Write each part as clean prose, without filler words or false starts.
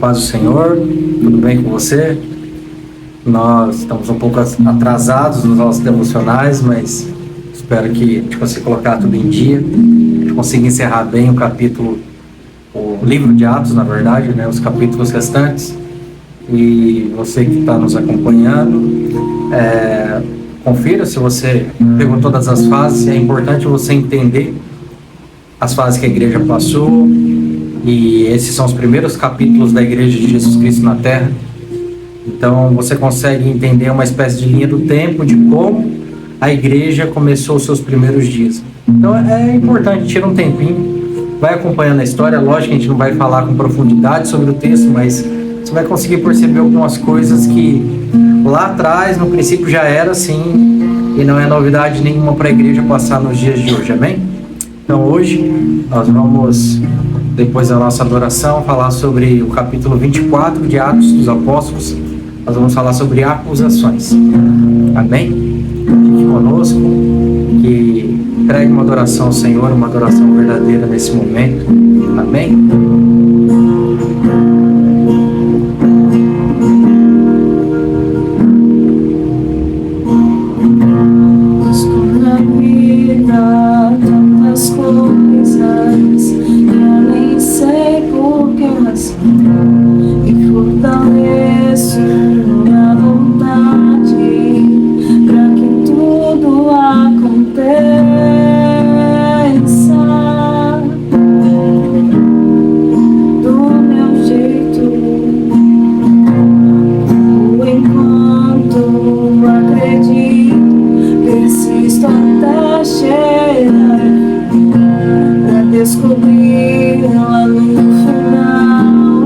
Paz do Senhor, tudo bem com você? Nós estamos um pouco atrasados nos nossos devocionais, mas espero que a gente consiga colocar tudo em dia, a gente consiga encerrar bem o livro de Atos, na verdade, né, os capítulos restantes. E você que está nos acompanhando, confira se você pegou todas as fases. É importante você entender as fases que a igreja passou. E esses são os primeiros capítulos da Igreja de Jesus Cristo na Terra. Então você consegue entender uma espécie de linha do tempo de como a igreja começou os seus primeiros dias. Então é importante, tira um tempinho, vai acompanhando a história. Lógico que a gente não vai falar com profundidade sobre o texto, mas você vai conseguir perceber algumas coisas que lá atrás, no princípio, já era assim, e não é novidade nenhuma para a igreja passar nos dias de hoje, amém? Então hoje nós vamos, depois da nossa adoração, falar sobre o capítulo 24 de Atos dos Apóstolos. Nós vamos falar sobre acusações. Amém? Fique conosco, que entregue uma adoração ao Senhor, uma adoração verdadeira nesse momento. Amém? Descobrir lá no final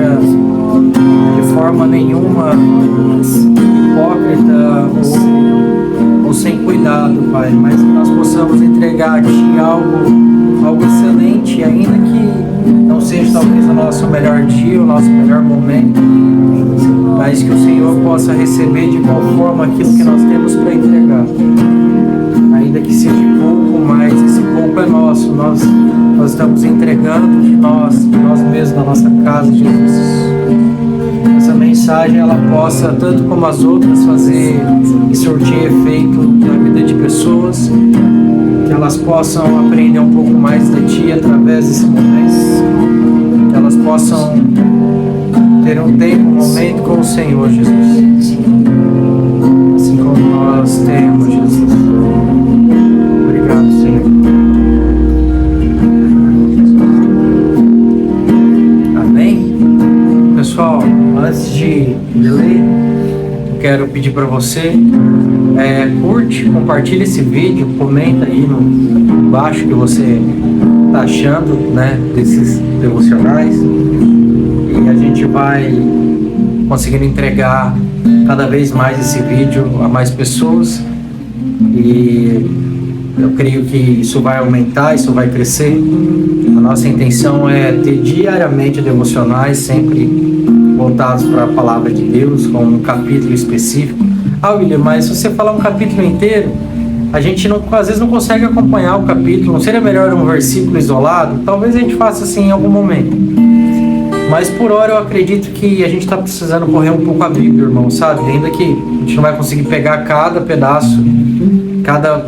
seja de forma nenhuma hipócrita ou sem cuidado, Pai, mas que nós possamos entregar a Ti algo excelente, ainda que não seja talvez o nosso melhor dia, o nosso melhor momento, mas que o Senhor possa receber de igual forma aquilo que nós temos para entregar. Ainda que seja pouco, mas esse pouco é nosso, nós estamos entregando de nós mesmos, da nossa casa, Jesus. Essa mensagem, ela possa, tanto como as outras, fazer e surtir efeito na vida de pessoas, que elas possam aprender um pouco mais de Ti através desse momento, que elas possam ter um tempo, um momento com o Senhor, Jesus, assim como nós temos, Jesus. Obrigado, Senhor. Amém? Pessoal, antes de ler, eu quero pedir para você, curte, compartilha esse vídeo, comenta aí embaixo o que você está achando, né, desses devocionais, e a gente vai conseguindo entregar cada vez mais esse vídeo a mais pessoas, e eu creio que isso vai aumentar, isso vai crescer. A nossa intenção é ter diariamente devocionais, sempre voltados para a palavra de Deus, com um capítulo específico. William, mas se você falar um capítulo inteiro, a gente às vezes não consegue acompanhar o capítulo. Não seria melhor um versículo isolado? Talvez a gente faça assim em algum momento. Mas por hora eu acredito que a gente está precisando correr um pouco a Bíblia, irmão, sabe? Ainda que a gente não vai conseguir pegar cada pedaço, cada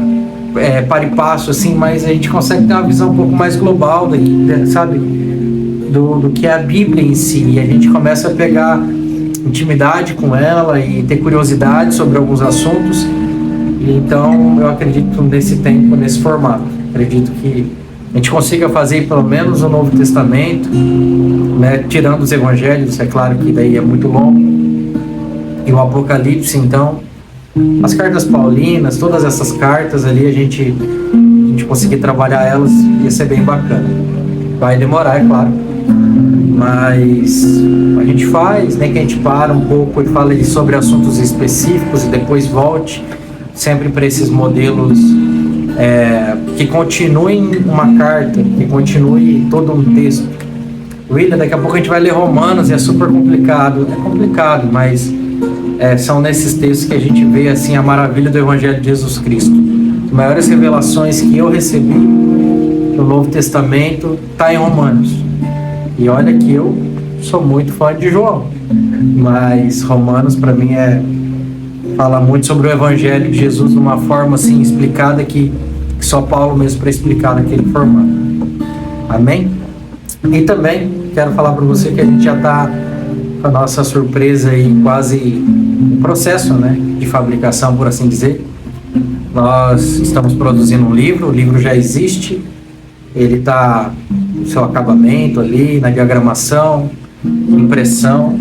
par e passo, assim, mas a gente consegue ter uma visão um pouco mais global, sabe? Do que é a Bíblia em si. E a gente começa a pegar intimidade com ela e ter curiosidade sobre alguns assuntos. Então eu acredito nesse tempo, nesse formato. Acredito que a gente consiga fazer pelo menos o Novo Testamento, né, tirando os Evangelhos, é claro que daí é muito longo, e o Apocalipse. Então as cartas paulinas, todas essas cartas ali, a gente conseguir trabalhar elas, ia ser bem bacana. Vai demorar, é claro, mas a gente faz, nem que a gente para um pouco e fale sobre assuntos específicos e depois volte sempre para esses modelos que continuem uma carta, que continue todo um texto. William, daqui a pouco a gente vai ler Romanos e é super complicado. É complicado, mas são nesses textos que a gente vê assim a maravilha do Evangelho de Jesus Cristo. As maiores revelações que eu recebi no Novo Testamento está em Romanos. E olha que eu sou muito fã de João, mas Romanos para mim fala muito sobre o Evangelho de Jesus de uma forma assim explicada que só Paulo mesmo para explicar naquele formato. Amém? E também quero falar para você que a gente já está com a nossa surpresa aí quase em processo, né, de fabricação, por assim dizer. Nós estamos produzindo um livro, o livro já existe, ele está no seu acabamento ali, na diagramação, impressão.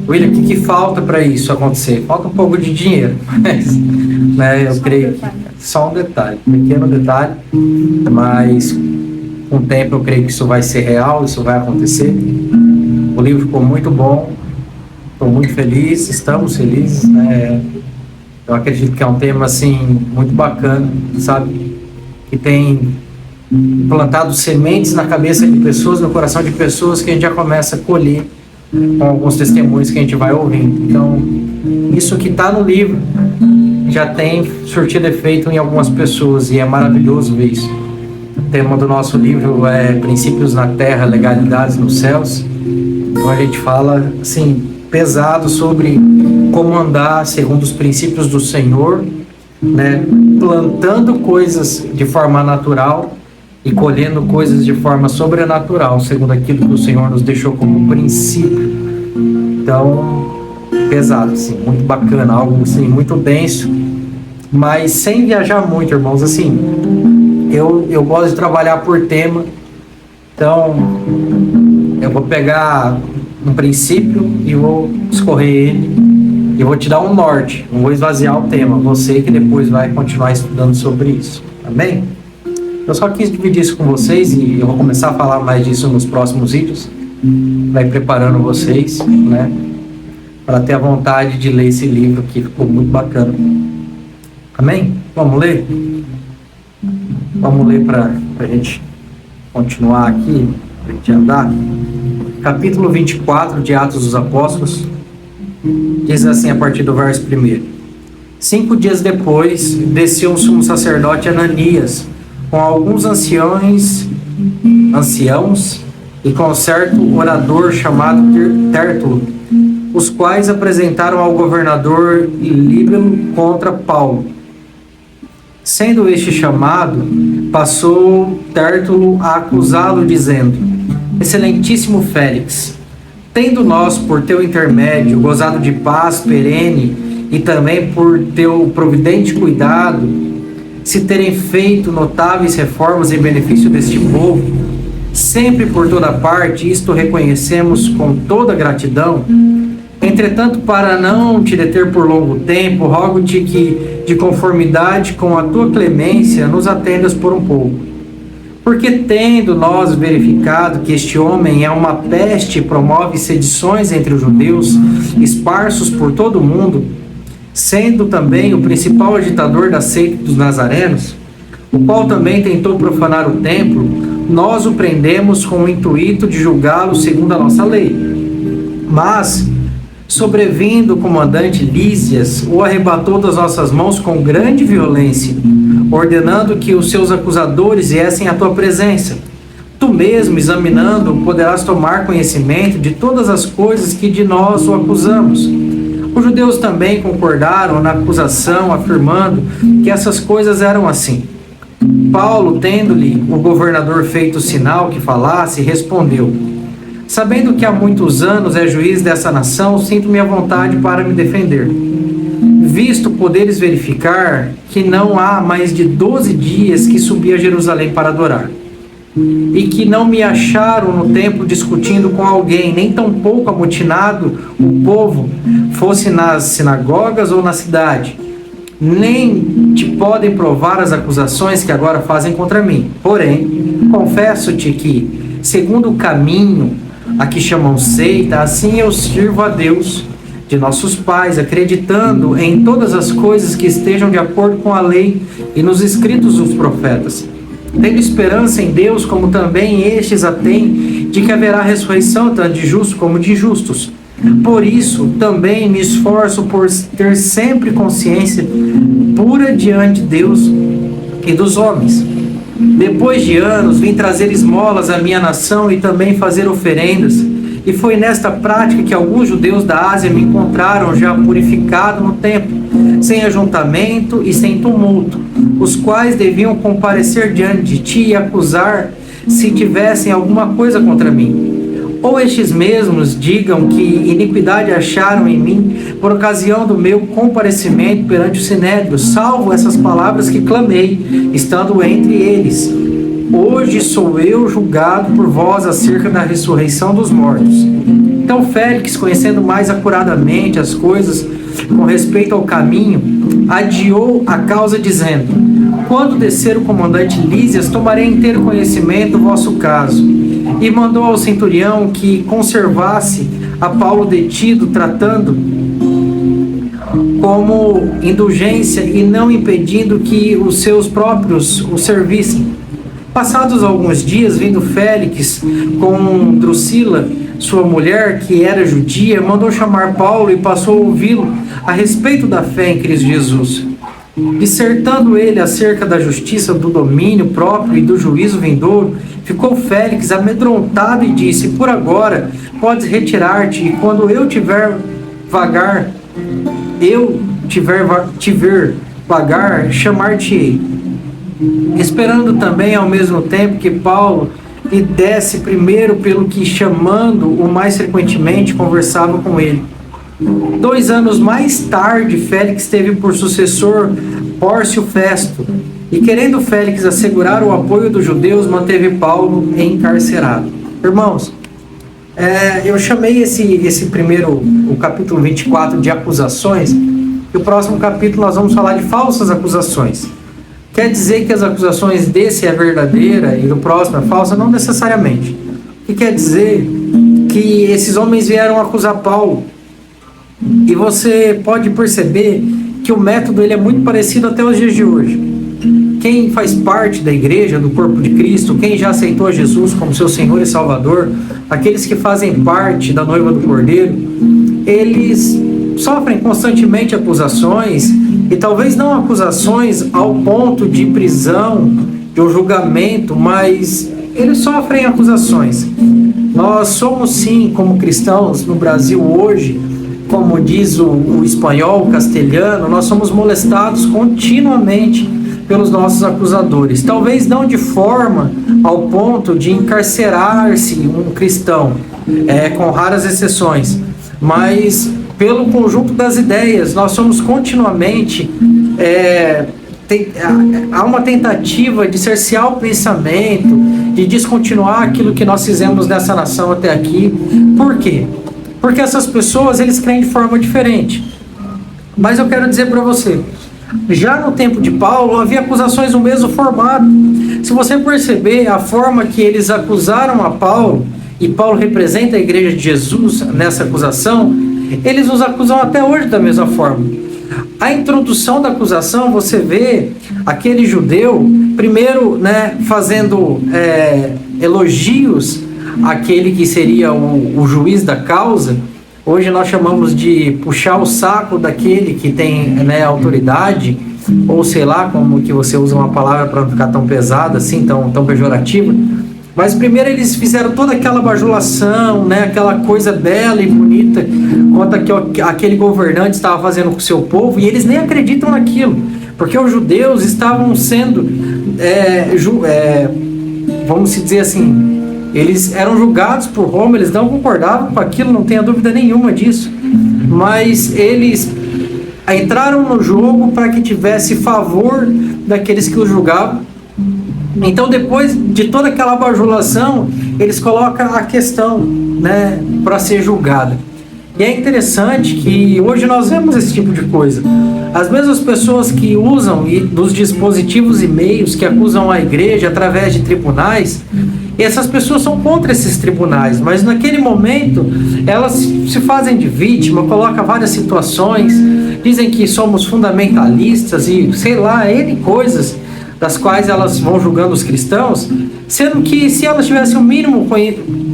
William, o que falta para isso acontecer? Falta um pouco de dinheiro, mas né, eu creio que só um detalhe, pequeno detalhe, mas com o tempo eu creio que isso vai ser real, isso vai acontecer. O livro ficou muito bom, estou muito feliz, estamos felizes, né? Eu acredito que é um tema assim muito bacana, sabe? Que tem plantado sementes na cabeça de pessoas, no coração de pessoas, que a gente já começa a colher com alguns testemunhos que a gente vai ouvindo. Então, isso que está no livro já tem surtido efeito em algumas pessoas e é maravilhoso ver isso. O tema do nosso livro é Princípios na Terra, Legalidades nos Céus. Então a gente fala assim pesado sobre como andar segundo os princípios do Senhor, né, plantando coisas de forma natural e colhendo coisas de forma sobrenatural, segundo aquilo que o Senhor nos deixou como princípio. Então, pesado, assim, muito bacana, algo assim, muito denso, mas sem viajar muito, irmãos. Assim, eu gosto de trabalhar por tema, então eu vou pegar um princípio e vou escorrer ele e vou te dar um norte, não vou esvaziar o tema, você que depois vai continuar estudando sobre isso, amém? Eu só quis dividir isso com vocês e eu vou começar a falar mais disso nos próximos vídeos, vai preparando vocês, né, para ter a vontade de ler esse livro que ficou muito bacana. Amém? Vamos ler? Vamos ler para a gente continuar aqui, para a gente andar. Capítulo 24 de Atos dos Apóstolos, diz assim a partir do verso 1. 5 dias depois, desceu o sumo sacerdote Ananias, com alguns anciãos e com certo orador chamado Tértulo, os quais apresentaram ao governador Líbano contra Paulo. Sendo este chamado, passou Tértulo a acusá-lo, dizendo: Excelentíssimo Félix, tendo nós, por teu intermédio, gozado de paz perene, e também por teu providente cuidado, se terem feito notáveis reformas em benefício deste povo, sempre por toda parte, isto reconhecemos com toda gratidão. Entretanto, para não te deter por longo tempo, rogo-te que, de conformidade com a tua clemência, nos atendas por um pouco. Porque tendo nós verificado que este homem é uma peste e promove sedições entre os judeus, esparsos por todo o mundo, sendo também o principal agitador da seita dos nazarenos, o qual também tentou profanar o templo, nós o prendemos com o intuito de julgá-lo segundo a nossa lei. Mas, sobrevindo o comandante Lísias, o arrebatou das nossas mãos com grande violência, ordenando que os seus acusadores viessem à tua presença. Tu mesmo, examinando, poderás tomar conhecimento de todas as coisas que de nós o acusamos. Os judeus também concordaram na acusação, afirmando que essas coisas eram assim. Paulo, tendo-lhe o governador feito o sinal que falasse, respondeu: Sabendo que há muitos anos é juiz dessa nação, sinto-me à vontade para me defender. Visto poderes verificar que não há mais de 12 dias que subi a Jerusalém para adorar, e que não me acharam no templo discutindo com alguém, nem tampouco amotinado o povo, fosse nas sinagogas ou na cidade, nem te podem provar as acusações que agora fazem contra mim. Porém, confesso-te que, segundo o caminho a que chamam seita, assim eu sirvo a Deus de nossos pais, acreditando em todas as coisas que estejam de acordo com a lei e nos escritos dos profetas, tendo esperança em Deus, como também estes a têm, de que haverá ressurreição tanto de justos como de injustos. Por isso, também me esforço por ter sempre consciência pura diante de Deus e dos homens. Depois de anos, vim trazer esmolas à minha nação e também fazer oferendas. E foi nesta prática que alguns judeus da Ásia me encontraram já purificado no templo, sem ajuntamento e sem tumulto, os quais deviam comparecer diante de ti e acusar se tivessem alguma coisa contra mim. Ou estes mesmos digam que iniquidade acharam em mim por ocasião do meu comparecimento perante o Sinédrio, salvo essas palavras que clamei, estando entre eles: Hoje sou eu julgado por vós acerca da ressurreição dos mortos. Então Félix, conhecendo mais acuradamente as coisas com respeito ao caminho, adiou a causa, dizendo: Quando descer o comandante Lísias, tomarei inteiro conhecimento do vosso caso. E mandou ao centurião que conservasse a Paulo detido, tratando como indulgência e não impedindo que os seus próprios o servissem. Passados alguns dias, vindo Félix com Drusila, sua mulher, que era judia, mandou chamar Paulo e passou a ouvi-lo a respeito da fé em Cristo Jesus. Dissertando ele acerca da justiça, do domínio próprio e do juízo vindouro, ficou Félix amedrontado e disse: Por agora podes retirar-te, e quando eu tiver vagar, chamar-te-ei. Esperando também ao mesmo tempo que Paulo lhe desse primeiro, pelo que, chamando-o mais frequentemente, conversava com ele. 2 anos mais tarde, Félix teve por sucessor Pórcio Festo, e querendo Félix assegurar o apoio dos judeus, manteve Paulo encarcerado. Irmãos, eu chamei esse primeiro, o capítulo 24, de acusações, e o próximo capítulo nós vamos falar de falsas acusações. Quer dizer que as acusações desse é verdadeira e do próximo é falsa? Não necessariamente. O que quer dizer que esses homens vieram acusar Paulo. E você pode perceber que o método ele é muito parecido até os dias de hoje. Quem faz parte da igreja, do corpo de Cristo, quem já aceitou Jesus como seu Senhor e Salvador, aqueles que fazem parte da noiva do Cordeiro, eles sofrem constantemente acusações, e talvez não acusações ao ponto de prisão, de um julgamento, mas eles sofrem acusações. Nós somos sim, como cristãos no Brasil hoje, como diz o espanhol, o castelhano, nós somos molestados continuamente pelos nossos acusadores. Talvez não de forma ao ponto de encarcerar-se um cristão, com raras exceções, mas pelo conjunto das ideias. Nós somos continuamente... há uma tentativa de cercear o pensamento, de descontinuar aquilo que nós fizemos nessa nação até aqui. Por quê? Porque essas pessoas, eles creem de forma diferente. Mas eu quero dizer para você, já no tempo de Paulo, havia acusações do mesmo formato. Se você perceber a forma que eles acusaram a Paulo, e Paulo representa a igreja de Jesus nessa acusação, eles nos acusam até hoje da mesma forma. A introdução da acusação, você vê aquele judeu, primeiro, fazendo elogios àquele que seria o juiz da causa. Hoje nós chamamos de puxar o saco daquele que tem autoridade, ou sei lá, como que você usa uma palavra para não ficar tão pesada assim, tão pejorativa. Mas primeiro eles fizeram toda aquela bajulação, aquela coisa bela e bonita, contra que aquele governante estava fazendo com o seu povo, e eles nem acreditam naquilo, porque os judeus estavam sendo, vamos dizer assim, eles eram julgados por Roma, eles não concordavam com aquilo, não tenha dúvida nenhuma disso, mas eles entraram no jogo para que tivesse favor daqueles que os julgavam. Então, depois de toda aquela bajulação, eles colocam a questão para ser julgada. E é interessante que hoje nós vemos esse tipo de coisa. As mesmas pessoas que usam dos dispositivos e meios que acusam a igreja através de tribunais, essas pessoas são contra esses tribunais, mas naquele momento elas se fazem de vítima, colocam várias situações, dizem que somos fundamentalistas e sei lá, N coisas das quais elas vão julgando os cristãos, sendo que se elas tivessem o mínimo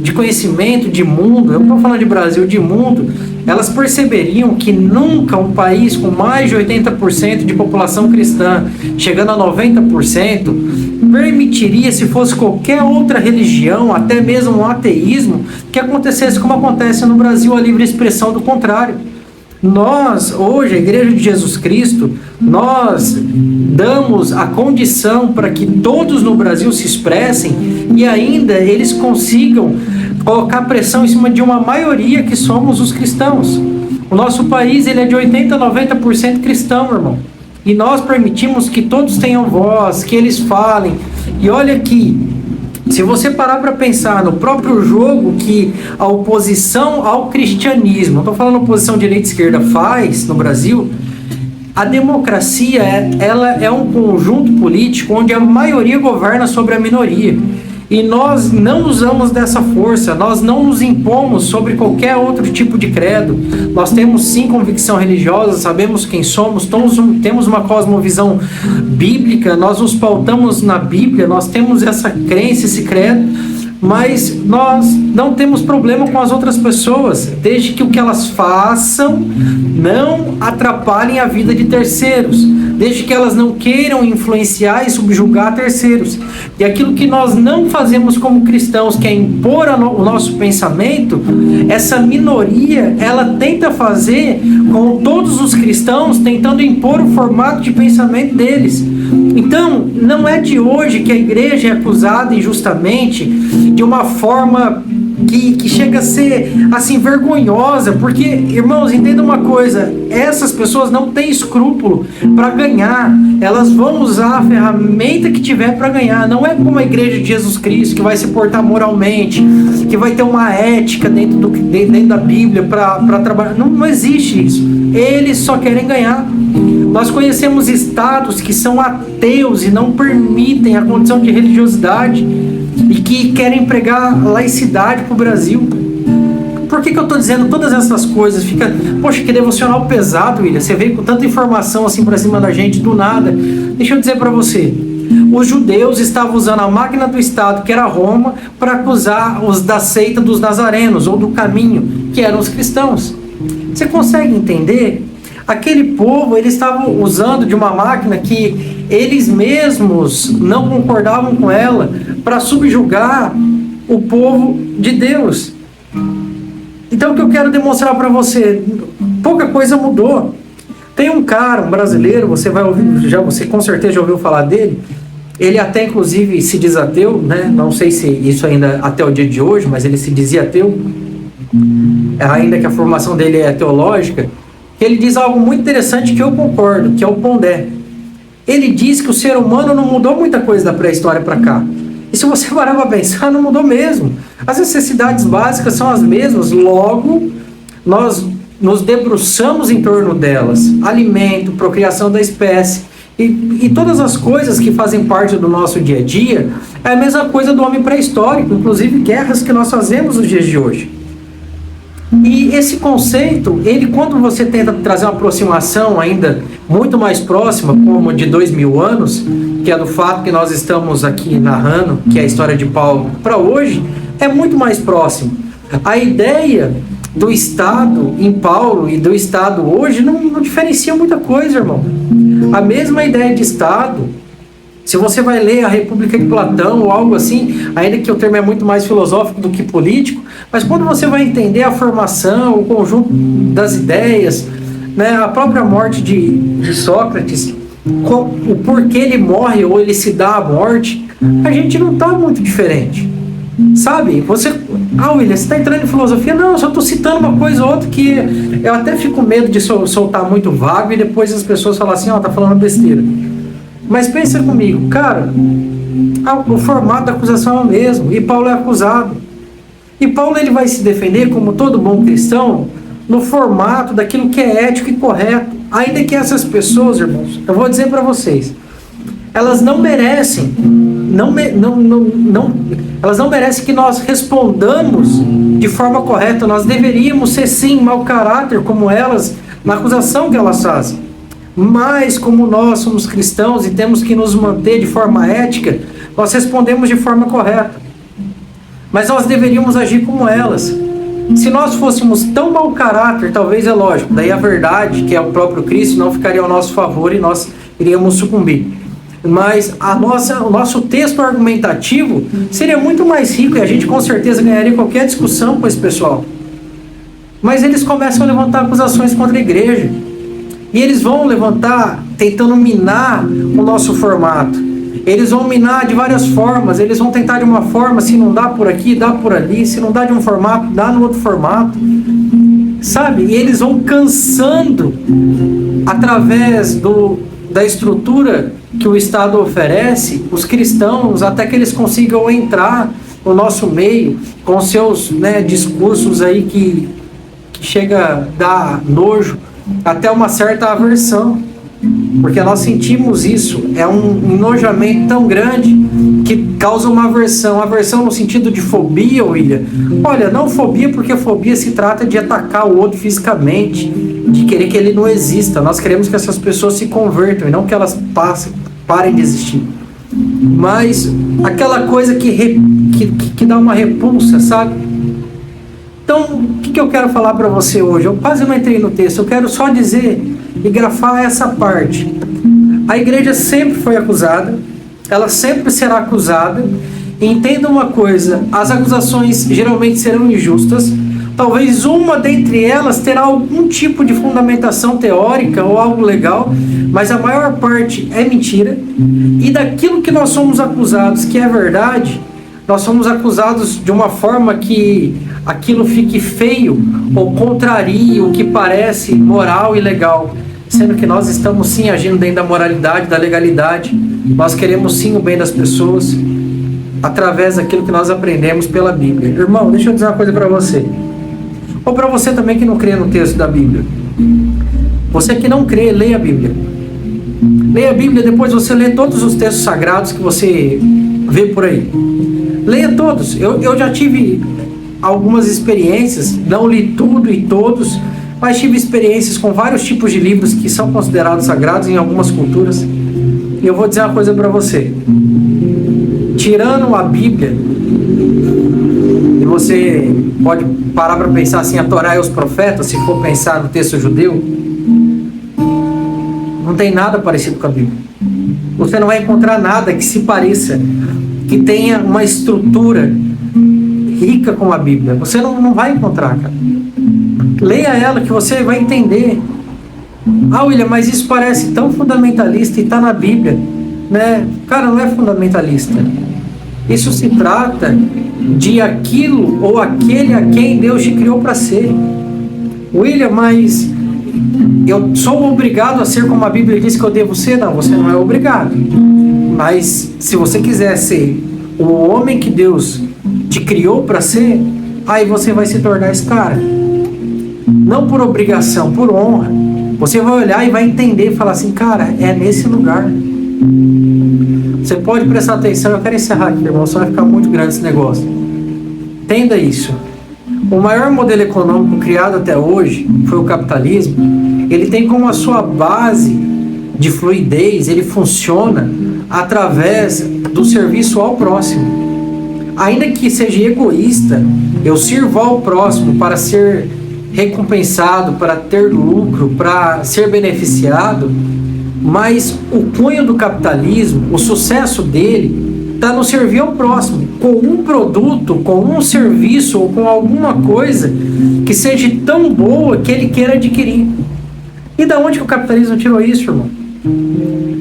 de conhecimento de mundo, eu não estou falando de Brasil, de mundo, elas perceberiam que nunca um país com mais de 80% de população cristã, chegando a 90%, permitiria, se fosse qualquer outra religião, até mesmo um ateísmo, que acontecesse como acontece no Brasil, a livre expressão do contrário. Nós, hoje, a Igreja de Jesus Cristo, nós damos a condição para que todos no Brasil se expressem e ainda eles consigam colocar pressão em cima de uma maioria que somos os cristãos. O nosso país ele é de 80% a 90% cristão, irmão. E nós permitimos que todos tenham voz, que eles falem. E olha aqui, se você parar para pensar no próprio jogo que a oposição ao cristianismo, não estou falando oposição direita e esquerda, faz no Brasil, a democracia ela é um conjunto político onde a maioria governa sobre a minoria. E nós não usamos dessa força, nós não nos impomos sobre qualquer outro tipo de credo. Nós temos sim convicção religiosa, sabemos quem somos, temos uma cosmovisão bíblica, nós nos pautamos na Bíblia, nós temos essa crença, esse credo, mas nós não temos problema com as outras pessoas, desde que o que elas façam não atrapalhem a vida de terceiros, desde que elas não queiram influenciar e subjugar terceiros. E aquilo que nós não fazemos como cristãos, que é impor o nosso pensamento, essa minoria, ela tenta fazer com todos os cristãos, tentando impor o formato de pensamento deles. Então, não é de hoje que a igreja é acusada injustamente de uma forma que chega a ser assim vergonhosa, porque, irmãos, entendam uma coisa, essas pessoas não têm escrúpulo para ganhar, elas vão usar a ferramenta que tiver para ganhar. Não é como a igreja de Jesus Cristo que vai se portar moralmente, que vai ter uma ética dentro da Bíblia para trabalhar. Não existe isso, eles só querem ganhar. Nós conhecemos estados que são ateus e não permitem a condição de religiosidade e que querem pregar laicidade para o Brasil. por que eu estou dizendo todas essas coisas? Fica, poxa, que devocional pesado, William. Você veio com tanta informação assim para cima da gente do nada. Deixa eu dizer para você. Os judeus estavam usando a máquina do Estado, que era Roma, para acusar os da seita dos nazarenos, ou do caminho, que eram os cristãos. Você consegue entender? Aquele povo, eles estavam usando de uma máquina que eles mesmos não concordavam com ela, para subjugar o povo de Deus. Então o que eu quero demonstrar para você, pouca coisa mudou. Tem um cara, um brasileiro, você vai ouvir, você com certeza já ouviu falar dele. Ele até inclusive se diz ateu, né? Não sei se isso ainda até o dia de hoje, mas ele se dizia ateu, ainda que a formação dele é teológica. Ele diz algo muito interessante que eu concordo, que é o Pondé. Ele diz que o ser humano não mudou muita coisa da pré-história para cá. E se você parar para pensar, não mudou mesmo. As necessidades básicas são as mesmas, logo nós nos debruçamos em torno delas. Alimento, procriação da espécie e todas as coisas que fazem parte do nosso dia a dia é a mesma coisa do homem pré-histórico, inclusive guerras que nós fazemos nos dias de hoje. E esse conceito, ele, quando você tenta trazer uma aproximação ainda muito mais próxima, como de 2000 anos, que é do fato que nós estamos aqui narrando, que é a história de Paulo, para hoje, é muito mais próximo. A ideia do Estado em Paulo e do Estado hoje não diferencia muita coisa, irmão. A mesma ideia de Estado, se você vai ler a República de Platão ou algo assim, ainda que o termo é muito mais filosófico do que político, mas quando você vai entender a formação, o conjunto das ideias, né, a própria morte de Sócrates, o porquê ele morre ou ele se dá a morte, a gente não está muito diferente. Sabe? William, você está entrando em filosofia? Não, eu só estou citando uma coisa ou outra que eu até fico com medo de soltar muito vago e depois as pessoas falam assim, tá falando besteira. Mas pensa comigo, cara, o formato da acusação é o mesmo, e Paulo é acusado. E Paulo ele vai se defender, como todo bom cristão, no formato daquilo que é ético e correto. Ainda que essas pessoas, irmãos, eu vou dizer para vocês, elas não merecem, elas não merecem que nós respondamos de forma correta. Nós deveríamos ser sim mau caráter como elas, na acusação que elas fazem. Mas como nós somos cristãos e temos que nos manter de forma ética, nós respondemos de forma correta. Mas nós deveríamos agir como elas. Se nós fôssemos tão mau caráter, talvez é lógico, daí a verdade, que é o próprio Cristo, não ficaria ao nosso favor e nós iríamos sucumbir. Mas o nosso texto argumentativo seria muito mais rico e a gente com certeza ganharia qualquer discussão com esse pessoal. Mas eles começam a levantar acusações contra a igreja. E eles vão levantar tentando minar o nosso formato. Eles vão minar de várias formas. Eles vão tentar de uma forma, se não dá por aqui, dá por ali. Se não dá de um formato, dá no outro formato. Sabe? E eles vão cansando através da estrutura que o Estado oferece, os cristãos, até que eles consigam entrar no nosso meio com seus discursos aí que chega a dar nojo, até uma certa aversão, porque nós sentimos isso, é um enojamento tão grande que causa uma aversão no sentido de fobia, William. Olha, não fobia, porque fobia se trata de atacar o outro fisicamente, de querer que ele não exista. Nós queremos que essas pessoas se convertam e não que elas parem de existir. Mas aquela coisa que dá uma repulsa, sabe? Então, o que eu quero falar para você hoje? Eu quase não entrei no texto, eu quero só dizer e grafar essa parte. A igreja sempre foi acusada, ela sempre será acusada. E entenda uma coisa, as acusações geralmente serão injustas. Talvez uma dentre elas terá algum tipo de fundamentação teórica ou algo legal, mas a maior parte é mentira. E daquilo que nós somos acusados, que é verdade, nós somos acusados de uma forma que aquilo fique feio ou contrarie o que parece moral e legal, sendo que nós estamos sim agindo dentro da moralidade, da legalidade. Nós queremos sim o bem das pessoas através daquilo que nós aprendemos pela Bíblia. Irmão, deixa eu dizer uma coisa para você, ou para você também que não crê no texto da Bíblia. Você que não crê, leia a Bíblia. Leia a Bíblia, depois você lê todos os textos sagrados que você vê por aí. Leia todos. Eu já tive algumas experiências, não li tudo e todos, mas tive experiências com vários tipos de livros que são considerados sagrados em algumas culturas. E eu vou dizer uma coisa para você. Tirando a Bíblia, e você pode parar para pensar assim, a Torá e os profetas, se for pensar no texto judeu, não tem nada parecido com a Bíblia. Você não vai encontrar nada que se pareça, que tenha uma estrutura rica como a Bíblia. Você não vai encontrar, cara. Leia ela que você vai entender. Ah, William, mas isso parece tão fundamentalista e está na Bíblia, né? Cara, não é fundamentalista. Isso se trata de aquilo ou aquele a quem Deus te criou para ser. William, mas eu sou obrigado a ser como a Bíblia diz que eu devo ser? Não, você não é obrigado. Mas se você quiser ser o homem que Deus te criou para ser, aí você vai se tornar esse cara. Não por obrigação, por honra. Você vai olhar e vai entender e falar assim, cara, é nesse lugar. Você pode prestar atenção, eu quero encerrar aqui, irmão, só vai ficar muito grande esse negócio. Entenda isso. O maior modelo econômico criado até hoje foi o capitalismo. Ele tem como a sua base de fluidez, ele funciona através do serviço ao próximo. Ainda que seja egoísta, eu sirvo ao próximo para ser recompensado, para ter lucro, para ser beneficiado, mas o cunho do capitalismo, o sucesso dele, está no servir ao próximo, com um produto, com um serviço ou com alguma coisa que seja tão boa que ele queira adquirir. E da onde que o capitalismo tirou isso, irmão?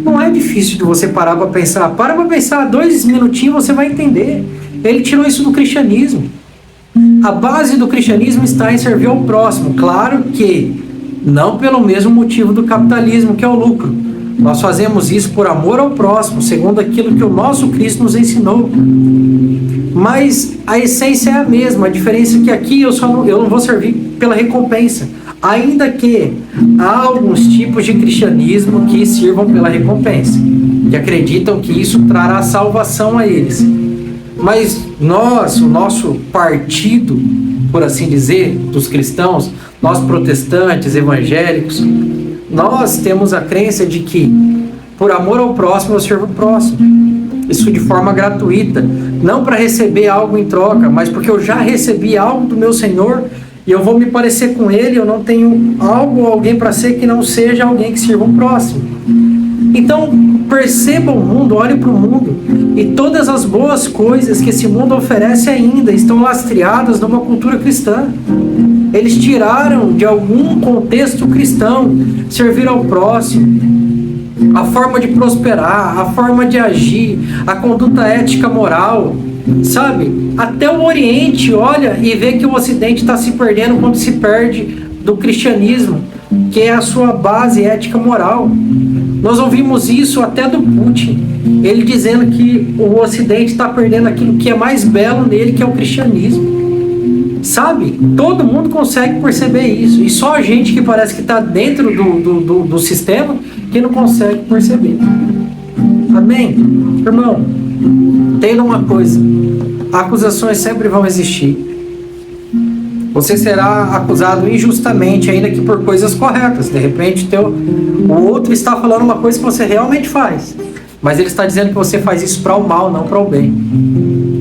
Não é difícil de você parar para pensar. Para para pensar, 2 minutinhos você vai entender. Ele tirou isso do cristianismo. A base do cristianismo está em servir ao próximo. Claro que não pelo mesmo motivo do capitalismo, que é o lucro. Nós fazemos isso por amor ao próximo, segundo aquilo que o nosso Cristo nos ensinou. Mas a essência é a mesma. A diferença é que aqui eu não vou servir pela recompensa. Ainda que há alguns tipos de cristianismo que sirvam pela recompensa, que acreditam que isso trará salvação a eles. Mas nós, o nosso partido, por assim dizer, dos cristãos, nós protestantes, evangélicos, nós temos a crença de que, por amor ao próximo, eu sirvo o próximo. Isso de forma gratuita, não para receber algo em troca, mas porque eu já recebi algo do meu Senhor e eu vou me parecer com Ele, eu não tenho algo ou alguém para ser que não seja alguém que sirva o próximo. Então, perceba o mundo, olhe para o mundo, e todas as boas coisas que esse mundo oferece ainda estão lastreadas numa cultura cristã. Eles tiraram de algum contexto cristão servir ao próximo, a forma de prosperar, a forma de agir, a conduta ética moral, sabe? Até o Oriente olha e vê que o Ocidente está se perdendo quando se perde do cristianismo, que é a sua base ética moral. Nós ouvimos isso até do Putin, ele dizendo que o Ocidente está perdendo aquilo que é mais belo nele, que é o cristianismo. Sabe? Todo mundo consegue perceber isso. E só a gente que parece que está dentro do sistema que não consegue perceber. Amém? Irmão, entenda uma coisa. Acusações sempre vão existir. Você será acusado injustamente, ainda que por coisas corretas. De repente, o outro está falando uma coisa que você realmente faz. Mas ele está dizendo que você faz isso para o mal, não para o bem.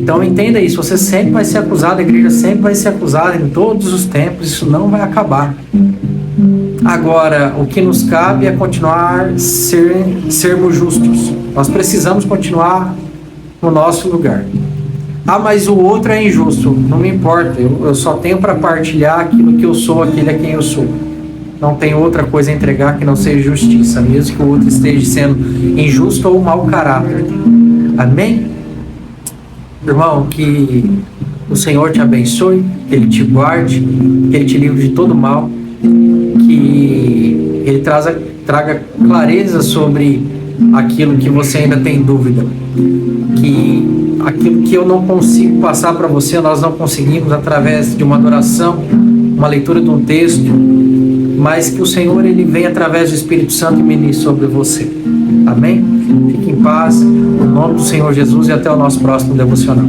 Então entenda isso, você sempre vai ser acusado, a igreja sempre vai ser acusada em todos os tempos, isso não vai acabar. Agora, o que nos cabe é continuar sermos justos. Nós precisamos continuar no nosso lugar. Ah, mas o outro é injusto. Não me importa, eu só tenho para partilhar aquilo que eu sou, aquele a quem eu sou. Não tem outra coisa a entregar que não seja justiça, mesmo que o outro esteja sendo injusto ou mau caráter. Amém? Irmão, que o Senhor te abençoe, que Ele te guarde, que Ele te livre de todo mal, que Ele traga clareza sobre aquilo que você ainda tem dúvida, que aquilo que eu não consigo passar para você, nós não conseguimos através de uma adoração, uma leitura de um texto, mas que o Senhor Ele vem através do Espírito Santo e ministre sobre você. Amém? Fique em paz, no nome do Senhor Jesus, e até o nosso próximo devocional.